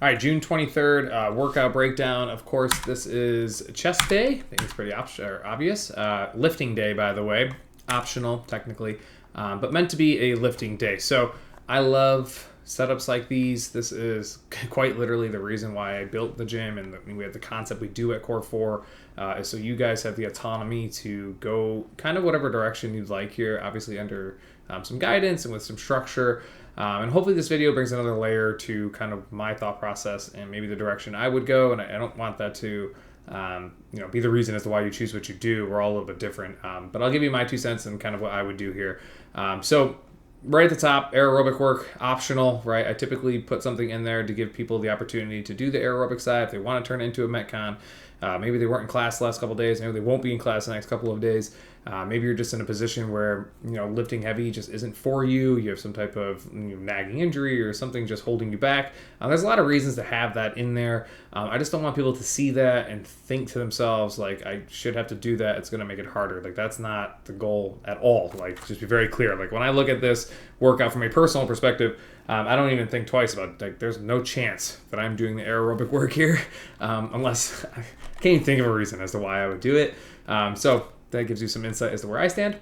All right, June 23rd, workout breakdown. Of course, this is chest day. I think it's pretty obvious. Lifting day, by the way. Optional, technically, but meant to be a lifting day. So I love setups like these. This is quite literally the reason why I built the gym, and we have the concept we do at Core 4 is so you guys have the autonomy to go kind of whatever direction you'd like here, obviously under some guidance and with some structure. And hopefully this video brings another layer to kind of my thought process and maybe the direction I would go. And I don't want that to be the reason as to why you choose what you do. We're all a little bit different. But I'll give you my 2 cents and kind of what I would do here. So right at the top, aerobic work, optional, right? I typically put something in there to give people the opportunity to do the aerobic side if they want to turn it into a Metcon. Maybe they weren't in class the last couple of days. Maybe they won't be in class the next couple of days. Maybe you're just in a position where, lifting heavy just isn't for you. You have some type of nagging injury or something just holding you back. There's a lot of reasons to have that in there. I just don't want people to see that and think to themselves, like, I should have to do that. It's going to make it harder. Like, that's not the goal at all. Like, just be very clear. Like, when I look at this workout from a personal perspective, I don't even think twice about it. Like, there's no chance that I'm doing the aerobic work here unless I can't even think of a reason as to why I would do it. So that gives you some insight as to where I stand.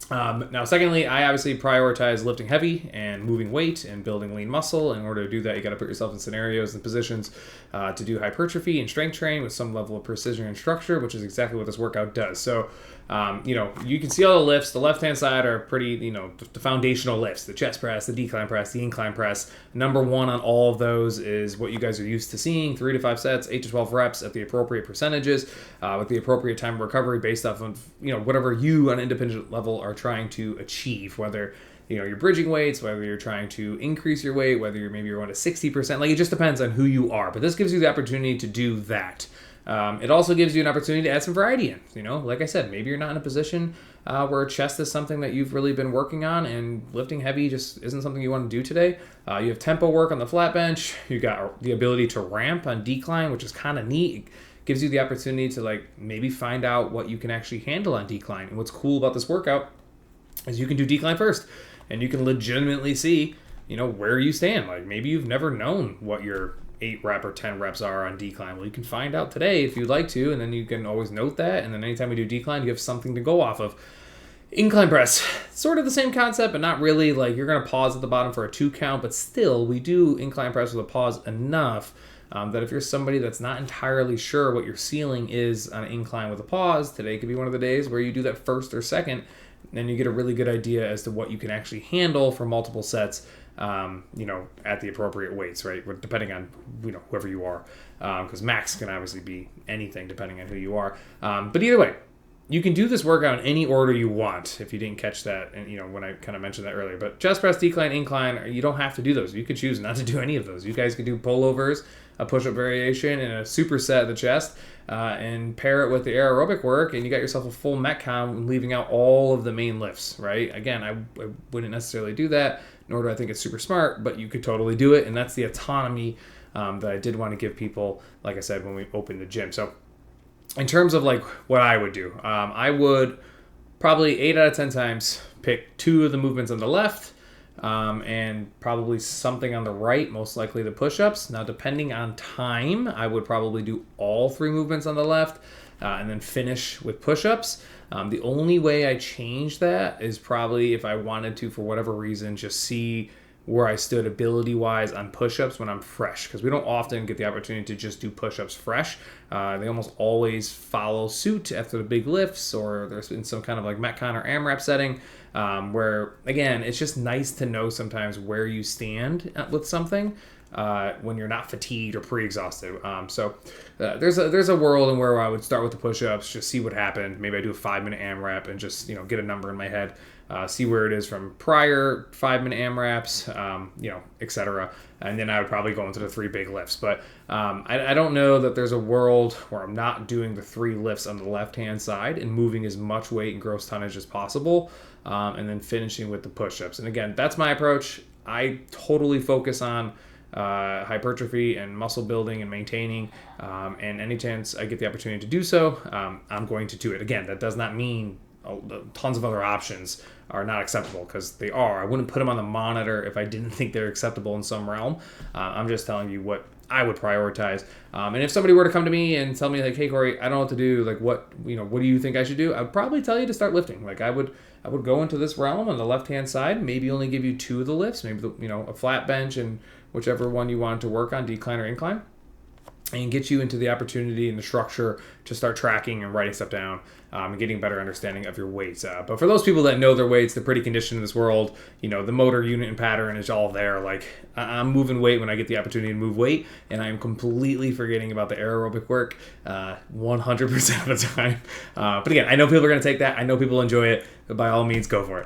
Now, secondly, I obviously prioritize lifting heavy and moving weight and building lean muscle. In order to do that, you got to put yourself in scenarios and positions to do hypertrophy and strength train with some level of precision and structure, which is exactly what this workout does. So, you can see all the lifts. The left-hand side are pretty, the foundational lifts, the chest press, the decline press, the incline press. Number one on all of those is what you guys are used to seeing, 3 to 5 sets, 8 to 12 reps at the appropriate percentages with the appropriate time of recovery based off of, whatever you on an independent level are trying to achieve, whether you're bridging weights, whether you're trying to increase your weight, whether you're going to 60%. Like, it just depends on who you are. But this gives you the opportunity to do that. It also gives you an opportunity to add some variety in. Like I said, maybe you're not in a position where chest is something that you've really been working on, and lifting heavy just isn't something you want to do today. You have tempo work on the flat bench. You got the ability to ramp on decline, which is kind of neat. It gives you the opportunity to maybe find out what you can actually handle on decline. And what's cool about this workout is you can do decline first, and you can legitimately see, where you stand. Like, maybe you've never known what your 8 rep or 10 reps are on decline. Well, you can find out today if you'd like to, and then you can always note that. And then anytime we do decline, you have something to go off of. Incline press, sort of the same concept, but not really. Like, you're going to pause at the bottom for a 2 count, but still, we do incline press with a pause enough that if you're somebody that's not entirely sure what your ceiling is on an incline with a pause, today could be one of the days where you do that first or second, and you get a really good idea as to what you can actually handle for multiple sets, at the appropriate weights, right? Depending on, whoever you are, because max can obviously be anything depending on who you are. But either way, you can do this workout in any order you want, if you didn't catch that, and when I kind of mentioned that earlier. But chest press, decline, incline, you don't have to do those. You could choose not to do any of those. You guys could do pullovers, a push-up variation, and a superset of the chest, and pair it with the aerobic work, and you got yourself a full Metcon, leaving out all of the main lifts, right? Again, I wouldn't necessarily do that, nor do I think it's super smart, but you could totally do it, and that's the autonomy that I did want to give people, like I said, when we opened the gym. So in terms of what I would do, I would probably 8 out of 10 times pick 2 of the movements on the left, and probably something on the right, most likely the push-ups. Now, depending on time, I would probably do all 3 movements on the left, and then finish with push-ups. The only way I change that is probably if I wanted to, for whatever reason, just see where I stood ability-wise on push-ups when I'm fresh, because we don't often get the opportunity to just do push-ups fresh. They almost always follow suit after the big lifts, or there's been some kind of Metcon or AMRAP setting, where, again, it's just nice to know sometimes where you stand with something when you're not fatigued or pre-exhausted. So there's a world in where I would start with the push-ups, just see what happened. Maybe I do a 5-minute AMRAP and just get a number in my head. See where it is from prior 5-minute AMRAPs, etc. And then I would probably go into the 3 big lifts. But I don't know that there's a world where I'm not doing the 3 lifts on the left-hand side and moving as much weight and gross tonnage as possible, and then finishing with the push-ups. And again, that's my approach. I totally focus on hypertrophy and muscle building and maintaining, and any chance I get the opportunity to do so, I'm going to do it. Again, that does not mean tons of other options are not acceptable, because they are. I wouldn't put them on the monitor if I didn't think they're acceptable in some realm. I'm just telling you what I would prioritize. And if somebody were to come to me and tell me like, hey Corey, I don't know what to do, like what do you think I should do? I would probably tell you to start lifting. Like I would go into this realm on the left hand side, maybe only give you 2 of the lifts, maybe a flat bench and whichever one you want to work on, decline or incline, and get you into the opportunity and the structure to start tracking and writing stuff down, and getting a better understanding of your weights. But for those people that know their weights, they're pretty conditioned in this world. The motor unit and pattern is all there. Like I'm moving weight when I get the opportunity to move weight, and I'm completely forgetting about the aerobic work 100% of the time. But again, I know people are going to take that. I know people enjoy it. But by all means, go for it.